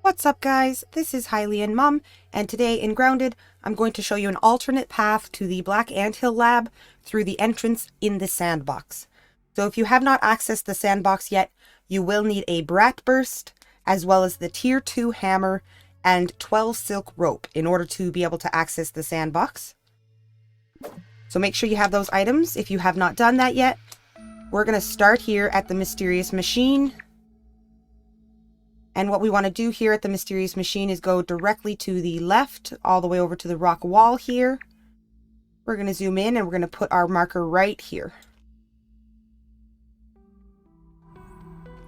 What's up guys, this is HylianMom, and today in Grounded, I'm going to show you an alternate path to the Black Anthill Lab through the entrance in the sandbox. So if you have not accessed the sandbox yet, you will need a Brat Burst, as well as the Tier 2 hammer and 12 silk rope in order to be able to access the sandbox. So make sure you have those items if you have not done that yet. We're going to start here at the Mysterious Machine. And what we want to do here at the Mysterious Machine is go directly to the left, all the way over to the rock wall here. We're going to zoom in and we're going to put our marker right here.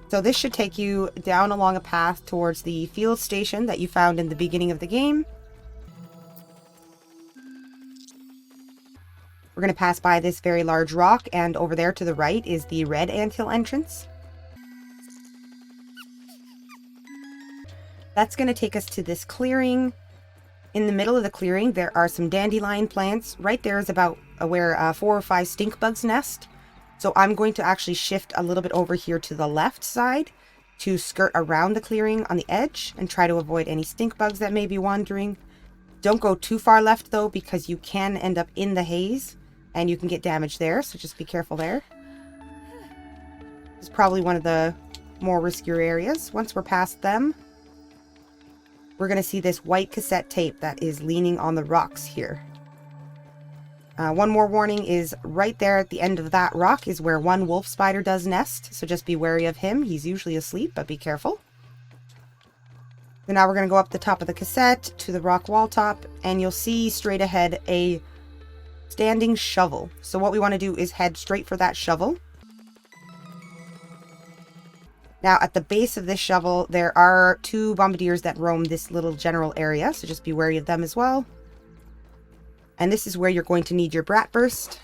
So this should take you down along a path towards the field station that you found in the beginning of the game. We're going to pass by this very large rock, and over there to the right is the Red Anthill Entrance. That's going to take us to this clearing. In the middle of the clearing, there are some dandelion plants. Right there is about where 4 or 5 stink bugs nest. So I'm going to actually shift a little bit over here to the left side to skirt around the clearing on the edge and try to avoid any stink bugs that may be wandering. Don't go too far left though, because you can end up in the haze and you can get damaged there. So just be careful there. It's probably one of the more riskier areas. Once we're past them, we're going to see this white cassette tape that is leaning on the rocks here. One more warning is right there at the end of that rock is where one wolf spider does nest. So just be wary of him. He's usually asleep, but be careful. So now we're going to go up the top of the cassette to the rock wall top, and you'll see straight ahead a standing shovel. So what we want to do is head straight for that shovel. Now, at the base of this shovel, there are 2 bombardiers that roam this little general area, so just be wary of them as well. And this is where you're going to need your Brat Burst.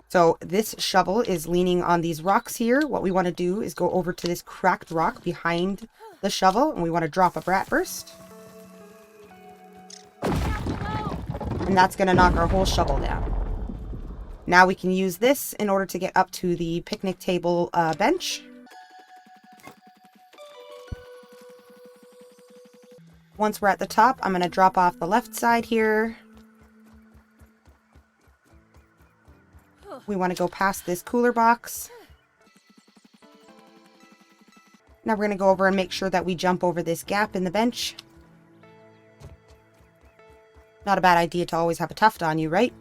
So this shovel is leaning on these rocks here. What we want to do is go over to this cracked rock behind the shovel, and we want to drop a Brat Burst. And that's going to knock our whole shovel down. Now we can use this in order to get up to the picnic table bench. Once we're at the top, I'm going to drop off the left side here. We want to go past this cooler box. Now we're going to go over and make sure that we jump over this gap in the bench. Not a bad idea to always have a tuft on you, right?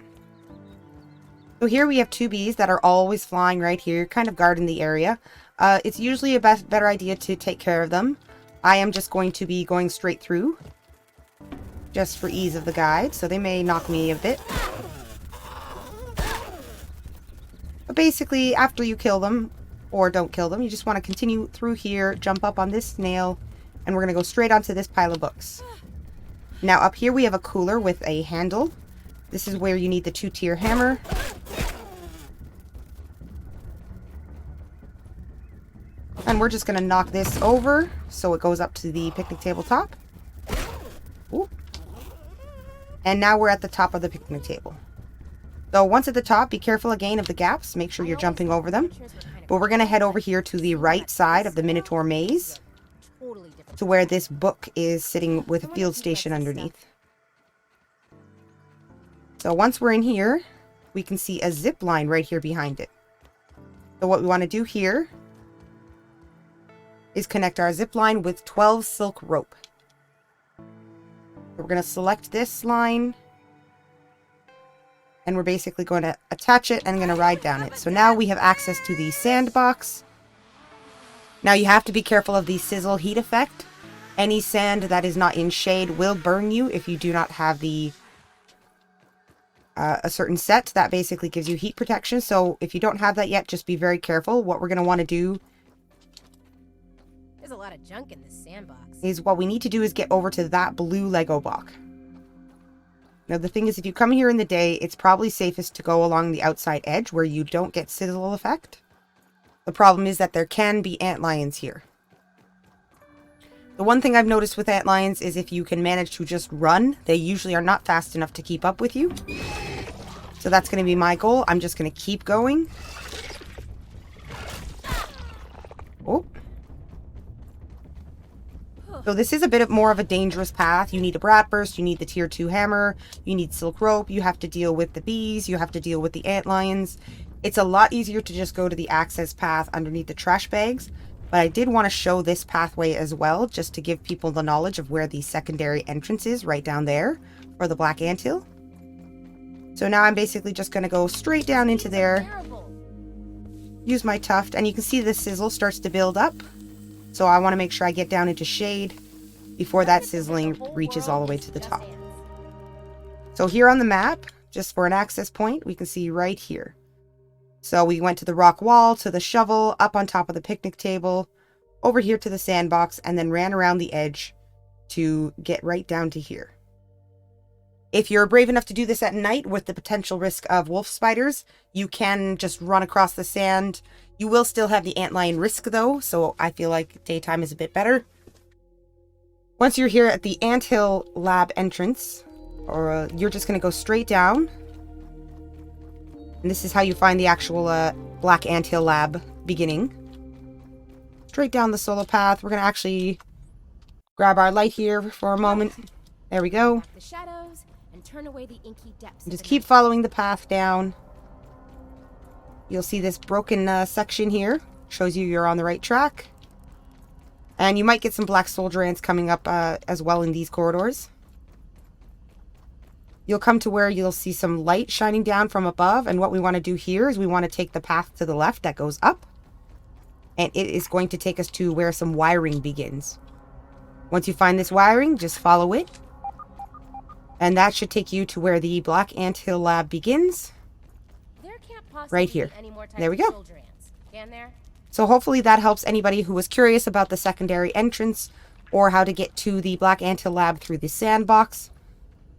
So here we have 2 bees that are always flying right here, kind of guarding the area. It's usually a better idea to take care of them. I am just going to be going straight through, just for ease of the guide, so they may knock me a bit. But basically, after you kill them, or don't kill them, you just want to continue through here, jump up on this snail, and we're going to go straight onto this pile of books. Now up here we have a cooler with a handle. This is where you need the 2-tier hammer. And we're just going to knock this over so it goes up to the picnic table top. Ooh. And now we're at the top of the picnic table. So once at the top, be careful again of the gaps. Make sure you're jumping over them. But we're going to head over here to the right side of the Minotaur maze, to where this book is sitting with a field station underneath. So once we're in here, we can see a zip line right here behind it. So what we want to do here is connect our zip line with 12 silk rope. We're going to select this line, and we're basically going to attach it and going to ride down it. So now we have access to the sandbox. Now you have to be careful of the sizzle heat effect. Any sand that is not in shade will burn you if you do not have the a certain set that basically gives you heat protection. So if you don't have that yet, just be very careful. What we're going to want to do, there's a lot of junk in this sandbox, is what we need to do is get over to that blue Lego block. Now the thing is, if you come here in the day, it's probably safest to go along the outside edge where you don't get sizzle effect. The problem is that there can be antlions here. The one thing I've noticed with antlions is if you can manage to just run, they usually are not fast enough to keep up with you. So that's going to be my goal. I'm just going to keep going. Oh. So this is a bit more of a dangerous path. You need a bratwurst, you need the tier 2 hammer, you need silk rope, you have to deal with the bees, you have to deal with the antlions. It's a lot easier to just go to the access path underneath the trash bags, but I did want to show this pathway as well, just to give people the knowledge of where the secondary entrance is right down there for the Black Anthill. So now I'm basically just going to go straight down into there, use my tuft, and you can see the sizzle starts to build up. So I want to make sure I get down into shade before that sizzling reaches all the way to the top. So here on the map, just for an access point, we can see right here. So we went to the rock wall, to the shovel, up on top of the picnic table, over here to the sandbox, and then ran around the edge to get right down to here. If you're brave enough to do this at night with the potential risk of wolf spiders, you can just run across the sand. You will still have the antlion risk though, so I feel like daytime is a bit better. Once you're here at the Anthill Lab entrance, you're just going to go straight down. And this is how you find the actual Black Anthill Lab beginning. Straight down the solo path. We're going to actually grab our light here for a moment. There we go. The shadows and turn away the inky depths. And just keep following the path down. You'll see this broken section here. Shows you you're on the right track. And you might get some black soldier ants coming up as well in these corridors. You'll come to where you'll see some light shining down from above. And what we want to do here is we want to take the path to the left that goes up. And it is going to take us to where some wiring begins. Once you find this wiring, just follow it. And that should take you to where the Black Anthill Lab begins. There can't possibly Right here. be any more types There we of go. soldier ants, can there? So hopefully that helps anybody who was curious about the secondary entrance or how to get to the Black Anthill Lab through the sandbox.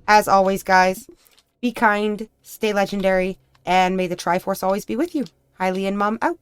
As always, guys, be kind, stay legendary, and may the Triforce always be with you. HylianMom out.